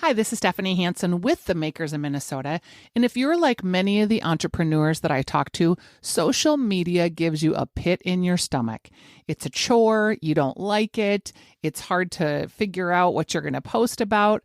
Hi, this is Stephanie Hansen with the Makers of Minnesota. And if you're like many of the entrepreneurs that I talk to, social media gives you a pit in your stomach. It's a chore. You don't like it. It's hard to figure out what you're going to post about.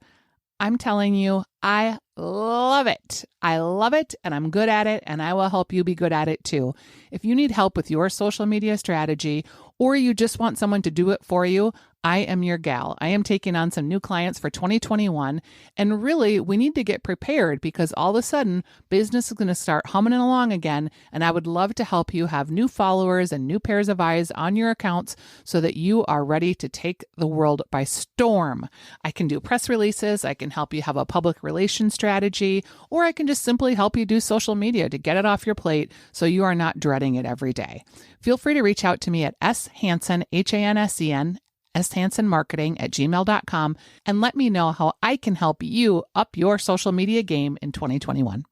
I'm telling you, I love it. I love it and I'm good at it, and I will help you be good at it too. If you need help with your social media strategy, or you just want someone to do it for you, I am your gal. I am taking on some new clients for 2021. And really, we need to get prepared because all of a sudden, business is going to start humming along again. And I would love to help you have new followers and new pairs of eyes on your accounts so that you are ready to take the world by storm. I can do press releases. I can help you have a public relations strategy, or I can just simply help you do social media to get it off your plate so you are not dreading it every day. Feel free to reach out to me at shansen, Hansen, shansenmarketing@gmail.com, and let me know how I can help you up your social media game in 2021.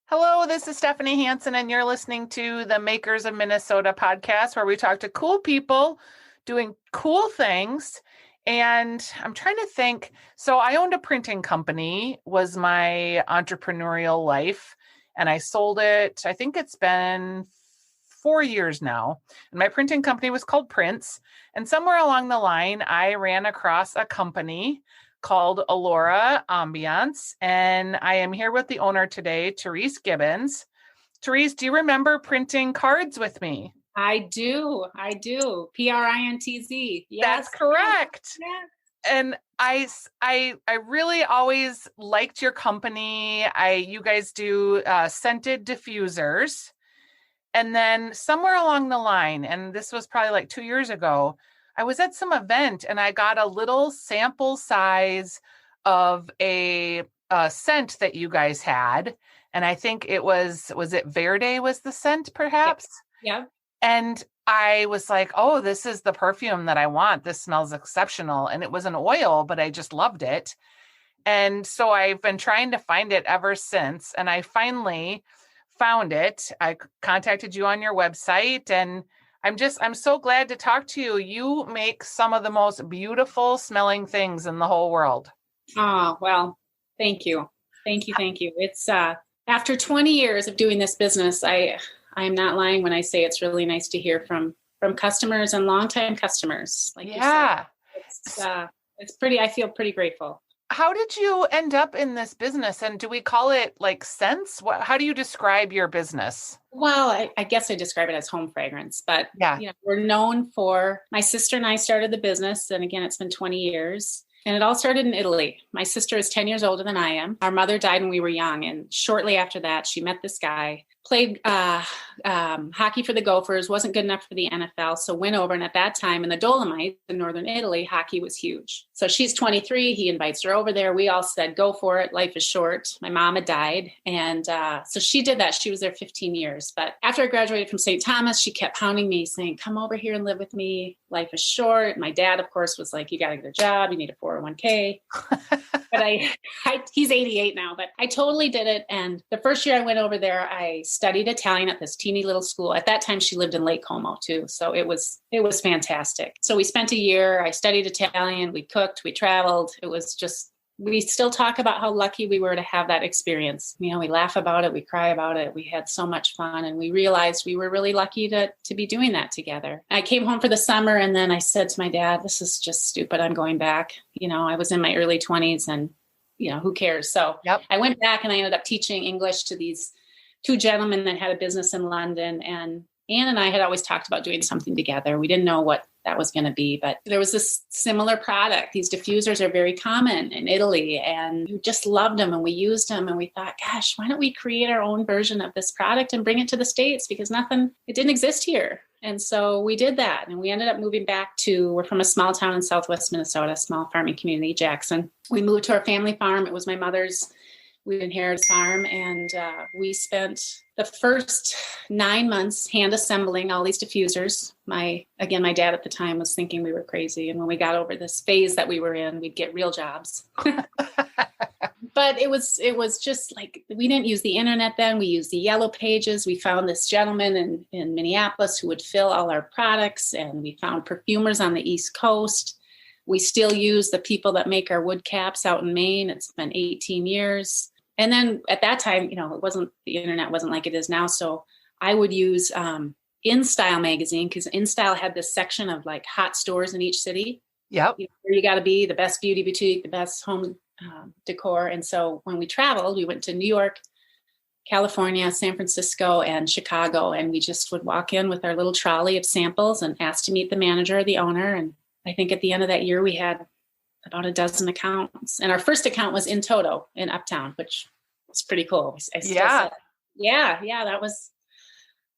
Hello, this is Stephanie Hansen, and you're listening to the Makers of Minnesota podcast, where we talk to cool people doing cool things. And I'm trying to think. So I owned a printing company, was my entrepreneurial life, and I sold it. I think it's been 4 years now. And my printing company was called Prince. And somewhere along the line, I ran across a company called Alora, Ambiance. And I am here with the owner today, Therese Gibbons. Therese, do you remember printing cards with me? I do. PRINTZ. Yes. That's correct. Yes. And I really always liked your company. You guys do scented diffusers. And then somewhere along the line, and this was probably like 2 years ago, I was at some event and I got a little sample size of a scent that you guys had. And I think it was it Verde was the scent perhaps? Yep. And I was like, oh, this is the perfume that I want. This smells exceptional. And it was an oil, but I just loved it. And so I've been trying to find it ever since. And I finally found it. I contacted you on your website, and I'm so glad to talk to you. You make some of the most beautiful smelling things in the whole world. Oh, well, thank you. Thank you. It's after 20 years of doing this business, I am not lying when I say it's really nice to hear from customers and longtime customers. Like yeah, it's pretty. I feel pretty grateful. How did you end up in this business? And do we call it like scents? How do you describe your business? Well, I guess I describe it as home fragrance, but yeah, we're known for. My sister and I started the business, and again, it's been 20 years. And it all started in Italy. My sister is 10 years older than I am. Our mother died when we were young. And shortly after that, she met this guy, played hockey for the Gophers, wasn't good enough for the NFL, so went over. And at that time in the Dolomites in northern Italy, hockey was huge. So she's 23. He invites her over there. We all said, go for it. Life is short. My mom had died. And so she did that. She was there 15 years. But after I graduated from St. Thomas, she kept hounding me saying, come over here and live with me. Life is short. My dad, of course, was like, you got to get a job. You need a 401k. But he's 88 now, but I totally did it. And the first year I went over there, I studied Italian at this teeny little school. At that time, she lived in Lake Como too. So it was fantastic. So we spent a year, I studied Italian, we cooked, we traveled. It was just, we still talk about how lucky we were to have that experience. We laugh about it, we cry about it. We had so much fun, and we realized we were really lucky to be doing that together. I came home for the summer, and then I said to my dad, this is just stupid. I'm going back. I was in my early 20s, and who cares? So yep. I went back and I ended up teaching English to these two gentlemen that had a business in London, and Anne and I had always talked about doing something together. We didn't know what that was going to be, but there was this similar product. These diffusers are very common in Italy, and we just loved them, and we used them, and we thought, gosh, why don't we create our own version of this product and bring it to the States, because it didn't exist here. And so we did that, and we ended up moving back we're from a small town in Southwest Minnesota, small farming community, Jackson. We moved to our family farm. It was my mother's. We inherited a farm, and we spent the first 9 months hand assembling all these diffusers. My dad at the time was thinking we were crazy. And when we got over this phase that we were in, we'd get real jobs. But it was just like, we didn't use the internet then. We used the yellow pages. We found this gentleman in Minneapolis who would fill all our products, and we found perfumers on the East Coast. We still use the people that make our wood caps out in Maine. It's been 18 years. And then at that time, the internet wasn't like it is now. So I would use InStyle magazine, because InStyle had this section of like hot stores in each city. Yep. Where you got to be, the best beauty boutique, the best home decor. And so when we traveled, we went to New York, California, San Francisco, and Chicago. And we just would walk in with our little trolley of samples and ask to meet the manager or the owner. And I think at the end of that year, we had about a dozen accounts. And our first account was in Toto in Uptown, which was pretty cool. Yeah,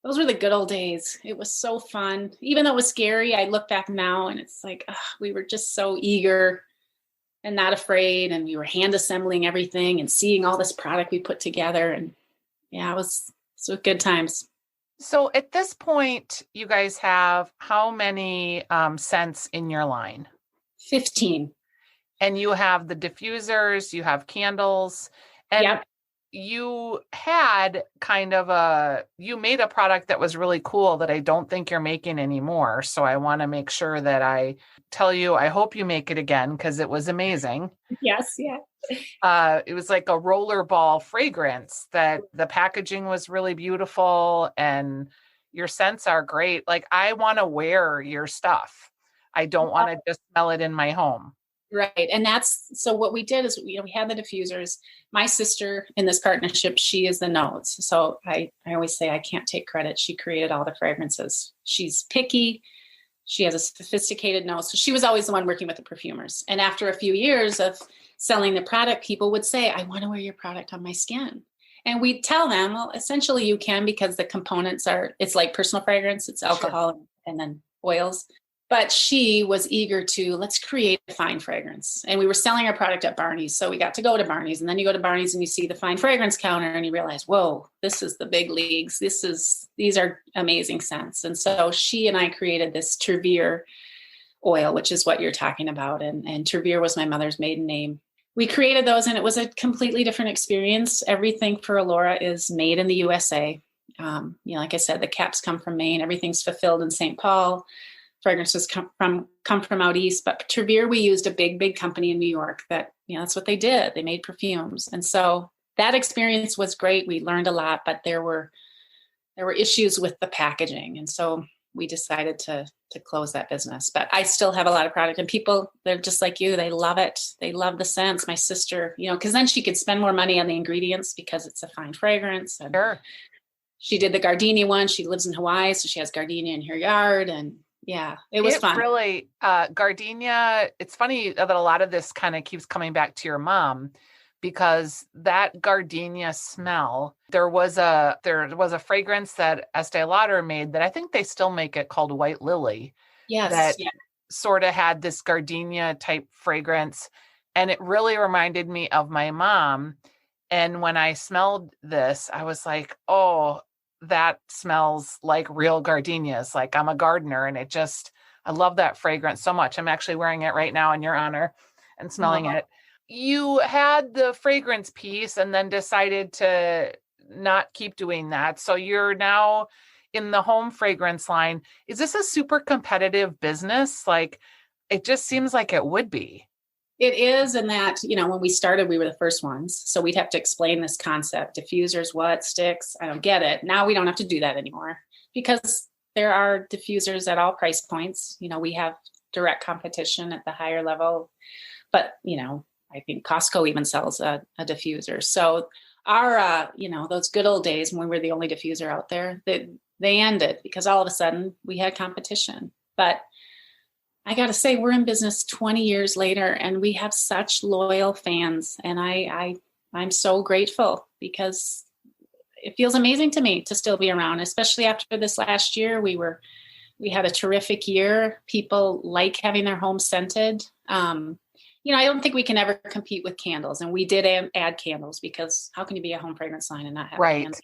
those were the good old days. It was so fun. Even though it was scary, I look back now and it's like, we were just so eager and not afraid. And we were hand assembling everything and seeing all this product we put together. And yeah, it was good times. So at this point, you guys have how many scents in your line? 15. And you have the diffusers, you have candles, and yep. You had you made a product that was really cool that I don't think you're making anymore. So I want to make sure that I tell you, I hope you make it again, because it was amazing. Yes. Yeah. It was like a rollerball fragrance that the packaging was really beautiful and your scents are great. Like, I want to wear your stuff. I don't want to just smell it in my home. Right. And so what we did is, we had the diffusers. My sister in this partnership, she is the notes. So I always say I can't take credit. She created all the fragrances. She's picky. She has a sophisticated nose. So she was always the one working with the perfumers. And after a few years of selling the product, people would say, I want to wear your product on my skin. And we tell them, well, essentially you can, because the components it's like personal fragrance. It's alcohol and then oils. But she was eager to, let's create a fine fragrance. And we were selling our product at Barney's. So we got to go to Barney's, and then you go to Barney's and you see the fine fragrance counter and you realize, whoa, this is the big leagues. These are amazing scents. And so she and I created this Trevere oil, which is what you're talking about. And Trevere was my mother's maiden name. We created those, and it was a completely different experience. Everything for Alora is made in the USA. Like I said, the caps come from Maine. Everything's fulfilled in St. Paul. Fragrances come from out east, but Trevere, we used a big company in New York that, that's what they did. They made perfumes. And so that experience was great. We learned a lot, but there were issues with the packaging. And so we decided to close that business, but I still have a lot of product, and people, they're just like you. They love it. They love the scents. My sister, cause then she could spend more money on the ingredients because it's a fine fragrance. And sure. She did the gardenia one. She lives in Hawaii, so she has gardenia in her yard, and yeah, it was fun. Really, gardenia, it's funny that a lot of this kind of keeps coming back to your mom, because that gardenia smell, there was a fragrance that Estee Lauder made that I think they still make it, called White Lily. Yes. That sort of had this gardenia type fragrance. And it really reminded me of my mom. And when I smelled this, I was like, oh, that smells like real gardenias. Like, I'm a gardener, and I love that fragrance so much. I'm actually wearing it right now in your honor and smelling it. You had the fragrance piece and then decided to not keep doing that. So you're now in the home fragrance line. Is this a super competitive business? Like, it just seems like it would be. It is, in that, when we started, we were the first ones. So we'd have to explain this concept. Diffusers, what? Sticks? I don't get it. Now we don't have to do that anymore, because there are diffusers at all price points. We have direct competition at the higher level. But, I think Costco even sells a diffuser. So our, those good old days when we were the only diffuser out there, they ended, because all of a sudden we had competition. But I got to say, we're in business 20 years later, and we have such loyal fans. And I'm so grateful, because it feels amazing to me to still be around, especially after this last year. We had a terrific year. People like having their home scented. I don't think we can ever compete with candles. And we did add candles, because how can you be a home fragrance line and not have candles?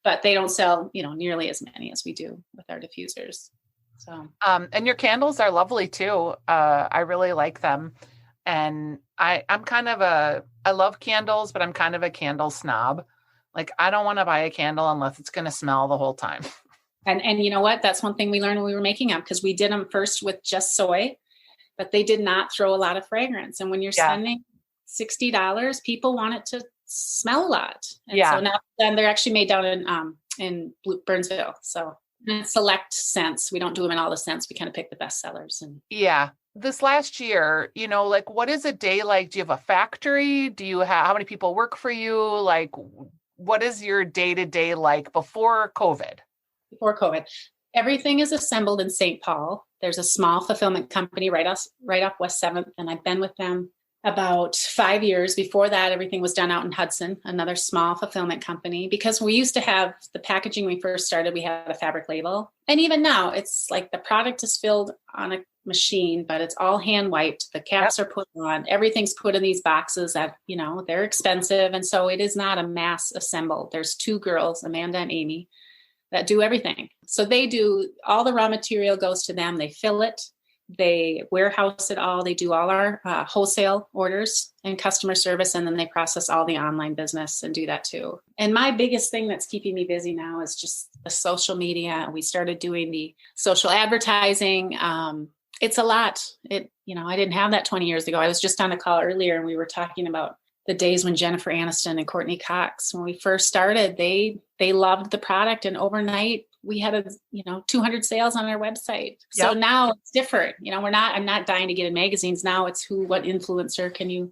But they don't sell, nearly as many as we do with our diffusers. So, and your candles are lovely too. I really like them. And I love candles, but I'm kind of a candle snob. Like, I don't want to buy a candle unless it's going to smell the whole time. And you know what? That's one thing we learned when we were making them, because we did them first with just soy, but they did not throw a lot of fragrance. And when you're Yeah. spending $60, people want it to smell a lot. And Yeah. so now then they're actually made down in Burnsville. So in select scents. We don't do them in all the scents. We kind of pick the best sellers. And Yeah. This last year, like, what is a day like? Do you have a factory? How many people work for you? Like, what is your day to day like before COVID? Before COVID, everything is assembled in St. Paul. There's a small fulfillment company right off West 7th. And I've been with them about 5 years. Before that, everything was done out in Hudson, another small fulfillment company, because we used to have the packaging. When we first started, we had a fabric label. And even now, it's like the product is filled on a machine, but it's all hand wiped. The caps are put on, everything's put in these boxes that, they're expensive. And so it is not a mass assembled. There's 2 girls, Amanda and Amy, that do everything. So they do all the raw material goes to them. They fill it. They warehouse it all. They do all our wholesale orders and customer service. And then they process all the online business and do that too. And my biggest thing that's keeping me busy now is just the social media. We started doing the social advertising. It's a lot. I didn't have that 20 years ago. I was just on a call earlier and we were talking about the days when Jennifer Aniston and Courtney Cox, when we first started, they loved the product, and overnight we had 200 sales on our website. Yep. So now it's different. I'm not dying to get in magazines. Now it's what influencer can you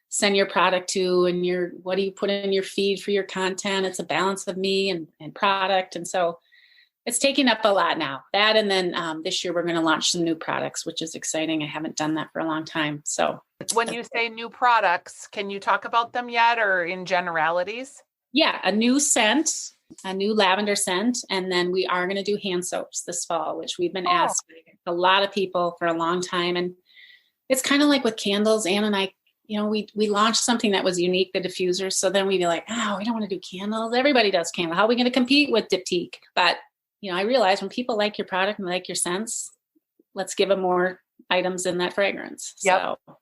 send your product to, and what do you put in your feed for your content? It's a balance of me and product. And so it's taking up a lot now. That, and then this year we're going to launch some new products, which is exciting. I haven't done that for a long time. So when you say new products, can you talk about them yet, or in generalities? Yeah, a new scent, a new lavender scent. And then we are going to do hand soaps this fall, which we've been asked by a lot of people for a long time. And it's kind of like with candles. Ann and I, we launched something that was unique, the diffuser. So then we'd be like, oh, we don't want to do candles. Everybody does candle. How are we going to compete with Diptyque? But I realize when people like your product and like your scents, let's give them more items in that fragrance. Yep. So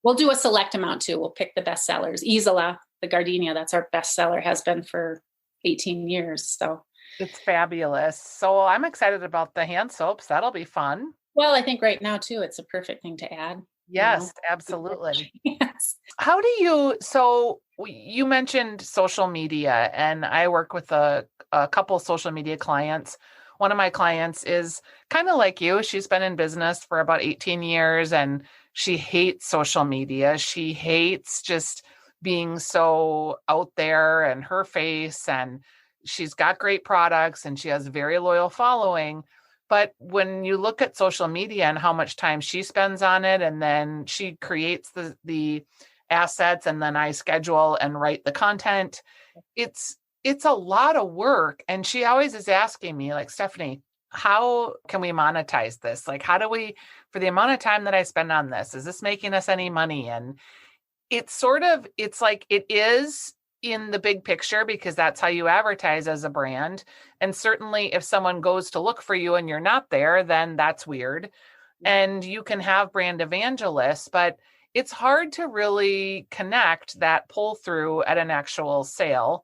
we'll do a select amount too. We'll pick the best sellers. Isola, the gardenia, that's our best seller, has been for 18 years. So it's fabulous. So I'm excited about the hand soaps. That'll be fun. Well, I think right now too, it's a perfect thing to add. Yes, absolutely. Yes. How do you mentioned social media, and I work with a couple social media clients. One of my clients is kind of like you. She's been in business for about 18 years and she hates social media. She hates just being so out there and her face, and she's got great products and she has a very loyal following. But when you look at social media and how much time she spends on it, and then she creates the assets, and then I schedule and write the content, it's a lot of work. And she always is asking me, like, Stephanie, how can we monetize this? Like, how do we, for the amount of time that I spend on this, is this making us any money? And it's like it is in the big picture, because that's how you advertise as a brand. And certainly if someone goes to look for you and you're not there, then that's weird. And you can have brand evangelists, but it's hard to really connect that pull through at an actual sale.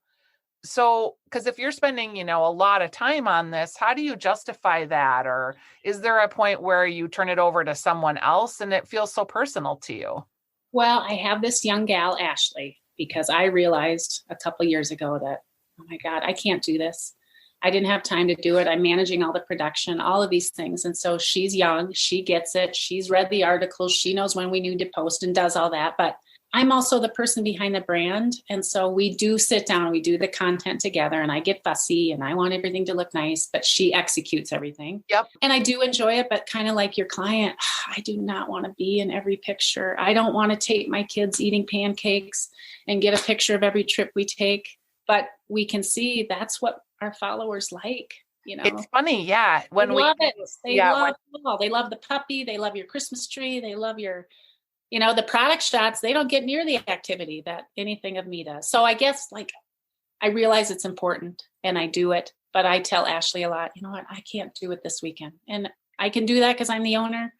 So, because if you're spending, a lot of time on this, how do you justify that? Or is there a point where you turn it over to someone else and it feels so personal to you? Well, I have this young gal, Ashley, because I realized a couple years ago that, oh my God, I can't do this. I didn't have time to do it. I'm managing all the production, all of these things. And so she's young, she gets it. She's read the articles. She knows when we need to post and does all that. But I'm also the person behind the brand. And so we do sit down, we do the content together, and I get fussy and I want everything to look nice, but she executes everything. Yep. And I do enjoy it, but kind of like your client, I do not want to be in every picture. I don't want to take my kids eating pancakes and get a picture of every trip we take, but we can see that's what our followers like. It's funny. Yeah. They love it. They love the puppy. They love your Christmas tree. They love your, the product shots. They don't get near the activity that anything of me does. So I guess I realize it's important and I do it, but I tell Ashley a lot, you know what, I can't do it this weekend. And I can do that because I'm the owner.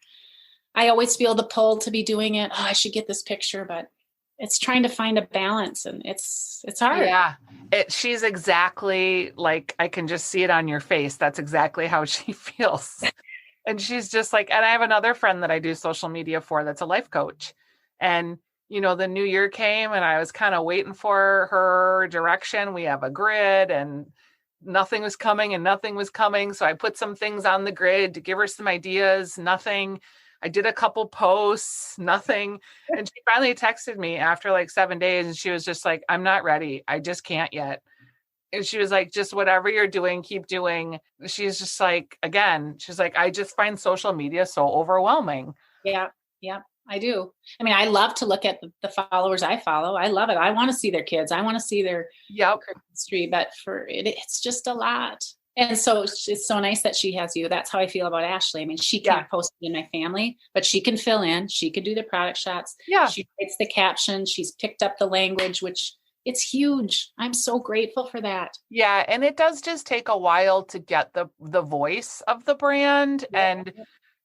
I always feel the pull to be doing it. Oh, I should get this picture, but it's trying to find a balance, and it's hard. Yeah. She's exactly like, I can just see it on your face. That's exactly how she feels. And she's just like, and I have another friend that I do social media for that's a life coach. And, the new year came and I was kind of waiting for her direction. We have a grid and nothing was coming and nothing was coming. So I put some things on the grid to give her some ideas, nothing. I did a couple posts, nothing. And she finally texted me after like 7 days and she was just like, I'm not ready. I just can't yet. And she was like, just whatever you're doing, keep doing. She's just like, again, she's like, I just find social media so overwhelming. Yeah. Yeah, I do. I mean, I love to look at the followers I follow. I love it. I want to see their kids. I want to see their history, but for it, it's just a lot. And so it's so nice that she has you. That's how I feel about Ashley. I mean, she can't post it in my family, but she can fill in. She could do the product shots. Yeah. She writes the caption. She's picked up the language, which it's huge. I'm so grateful for that. Yeah. And it does just take a while to get the voice of the brand and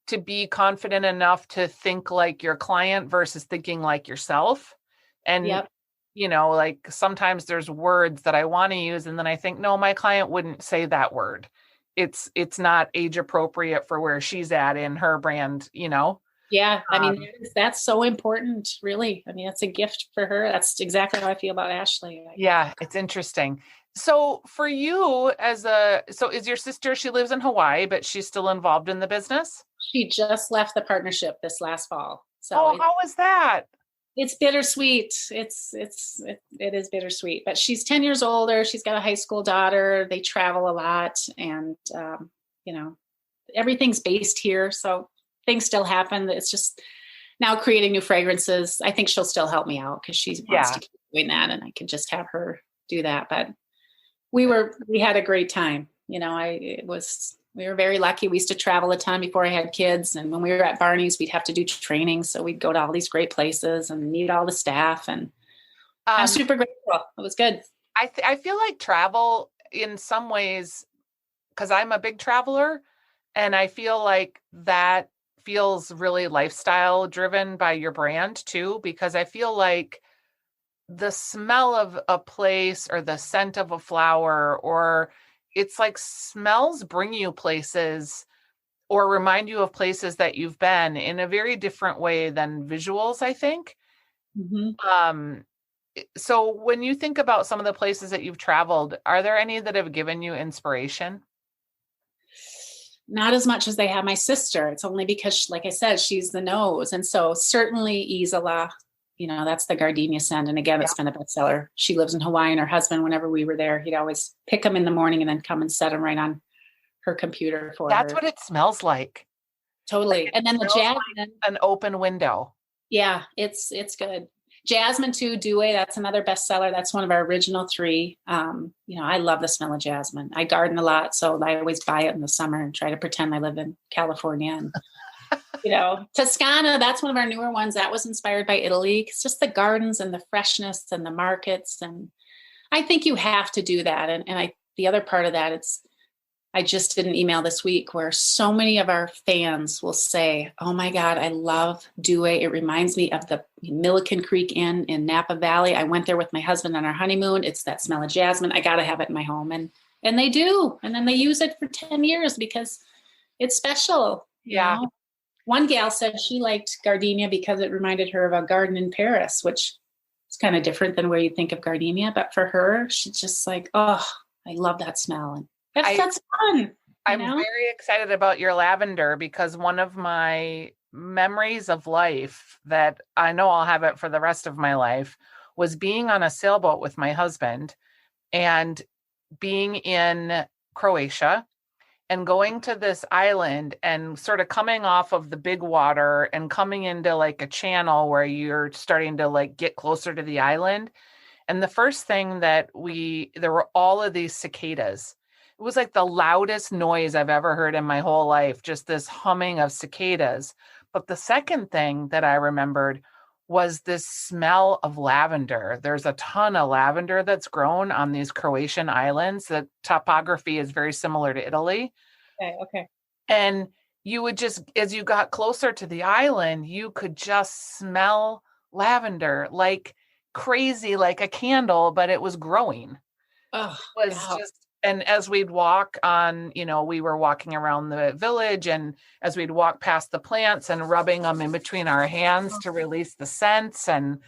to be confident enough to think like your client versus thinking like yourself. And like sometimes there's words that I want to use. And then I think, no, my client wouldn't say that word. It's not age appropriate for where she's at in her brand, Yeah. I mean, that's so important, really. I mean, it's a gift for her. That's exactly how I feel about Ashley. Yeah. It's interesting. So for you so is your sister, she lives in Hawaii, but she's still involved in the business? She just left the partnership this last fall. So how was that? It's bittersweet. It is bittersweet, but she's 10 years older. She's got a high school daughter. They travel a lot and, everything's based here. So things still happen. It's just now creating new fragrances. I think she'll still help me out because she wants to keep doing that and I can just have her do that. But we had a great time. We were very lucky. We used to travel a ton before I had kids. And when we were at Barney's, we'd have to do training. So we'd go to all these great places and meet all the staff. And I'm super grateful. It was good. I feel like travel in some ways, because I'm a big traveler, and I feel like that feels really lifestyle driven by your brand too, because I feel like the smell of a place or the scent of a flower, or it's like smells bring you places or remind you of places that you've been in a very different way than visuals, I think. Mm-hmm. So when you think about some of the places that you've traveled, are there any that have given you inspiration? Not as much as they have my sister. It's only because, like I said, she's the nose. And so certainly Isola, that's the gardenia scent. And again, it's been a bestseller. She lives in Hawaii, and her husband, whenever we were there, he'd always pick them in the morning and then come and set them right on her computer for That's her. what it smells like. Totally. Like and then the jasmine. Like an open window. Yeah, it's good. Jasmine too, Dewey, that's another bestseller. That's one of our original 3. I love the smell of jasmine. I garden a lot, so I always buy it in the summer and try to pretend I live in California. And, Toscana, that's one of our newer ones. That was inspired by Italy. It's just the gardens and the freshness and the markets. And I think you have to do that. And the other part of that, I just did an email this week where so many of our fans will say, oh my God, I love Dewey. It reminds me of the Milliken Creek Inn in Napa Valley. I went there with my husband on our honeymoon. It's that smell of jasmine. I got to have it in my home. And they do. And then they use it for 10 years because it's special. Yeah. One gal said she liked gardenia because it reminded her of a garden in Paris, which is kind of different than where you think of gardenia. But for her, she's just like, oh, I love that smell. And that's fun. I'm very excited about your lavender because one of my memories of life that I know I'll have it for the rest of my life was being on a sailboat with my husband and being in Croatia and going to this island and sort of coming off of the big water and coming into like a channel where you're starting to like get closer to the island. And the first thing there were all of these cicadas. It was like the loudest noise I've ever heard in my whole life, just this humming of cicadas. But the second thing that I remembered was this smell of lavender. There's a ton of lavender that's grown on these Croatian islands. The topography is very similar to Italy. Okay. And you would just, as you got closer to the island, you could just smell lavender like crazy, like a candle, but it was growing. Oh, Was wow. just, and as we'd walk on, we were walking around the village, and as we'd walk past the plants and rubbing them in between our hands to release the scents, and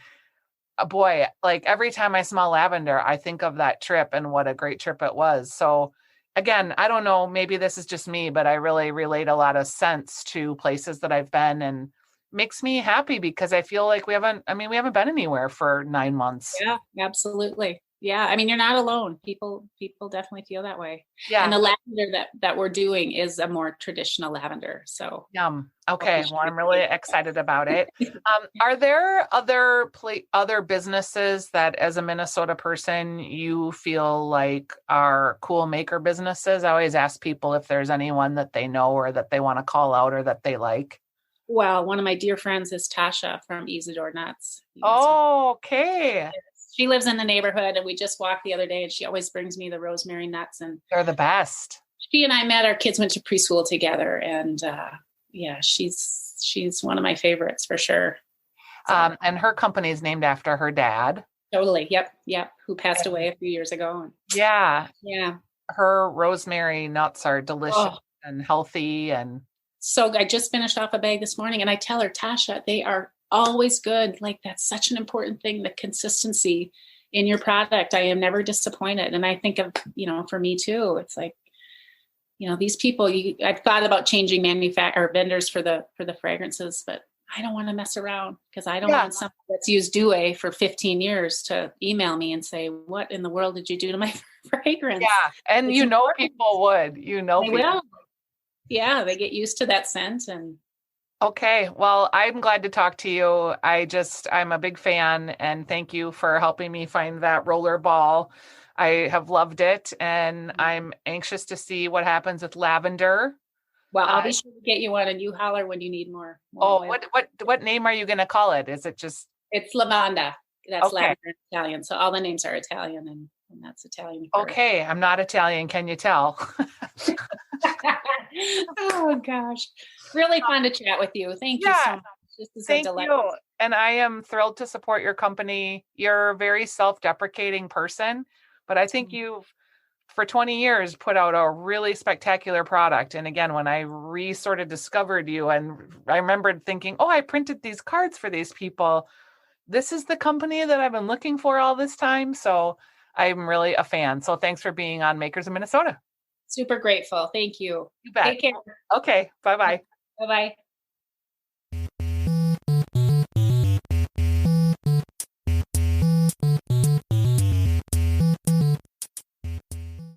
boy, like every time I smell lavender, I think of that trip and what a great trip it was. So again, I don't know, maybe this is just me, but I really relate a lot of scents to places that I've been, and makes me happy because I feel like we haven't been anywhere for 9 months. Yeah, absolutely. Yeah, I mean, you're not alone. People definitely feel that way. And Yeah. the lavender that we're doing is a more traditional lavender. So Yum. hope you Okay. should Well, I'm really excited about it. Are there other businesses that, as a Minnesota person, you feel like are cool maker businesses? I always ask people if there's anyone that they know or that they want to call out or that they like. Well, one of my dear friends is Tasha from Isadore Nuts. You must know. Oh, okay. She lives in the neighborhood, and we just walked the other day, and she always brings me the rosemary nuts. And They're the best. she and I met. Our kids went to preschool together, and yeah, she's one of my favorites for sure. So, And her company is named after her dad. totally. Yep. Who passed away a few years ago. Yeah. Yeah. Her rosemary nuts are delicious Oh, and healthy. And so I just finished off a bag this morning, and I tell her, Tasha, they are always good. Like, that's such an important thing, the consistency in your product. I am never disappointed. And I think of, for me too, it's like, these people, I've thought about changing vendors for the fragrances, but I don't want to mess around, because I don't yeah. want something that's used Due for 15 years to email me and say, what in the world did you do to my fragrance? Yeah. And It's important. people would, They people. will. Yeah, they get used to that scent. And Okay. Well, I'm glad to talk to you. I'm a big fan, and thank you for helping me find that roller ball. I have loved it, and I'm anxious to see what happens with lavender. well, I'll be sure to get you one, and you holler when you need more Oh, oil. what name are you going to call it? Is it just It's lavanda. That's okay? lavender in Italian. So all the names are Italian, and that's Italian. Okay, I'm not Italian. Can you tell? Oh gosh, really fun to chat with you. Thank you so much. This is a Thank delight. you. And I am thrilled to support your company. You're a very self-deprecating person, but I think you've, for 20 years, put out a really spectacular product. And again, when I sort of discovered you, and I remembered thinking, oh, I printed these cards for these people. This is the company that I've been looking for all this time. So I'm really a fan. So thanks for being on Makers of Minnesota. Super grateful. Thank you. You bet. Take care. Okay. Bye-bye. Bye-bye.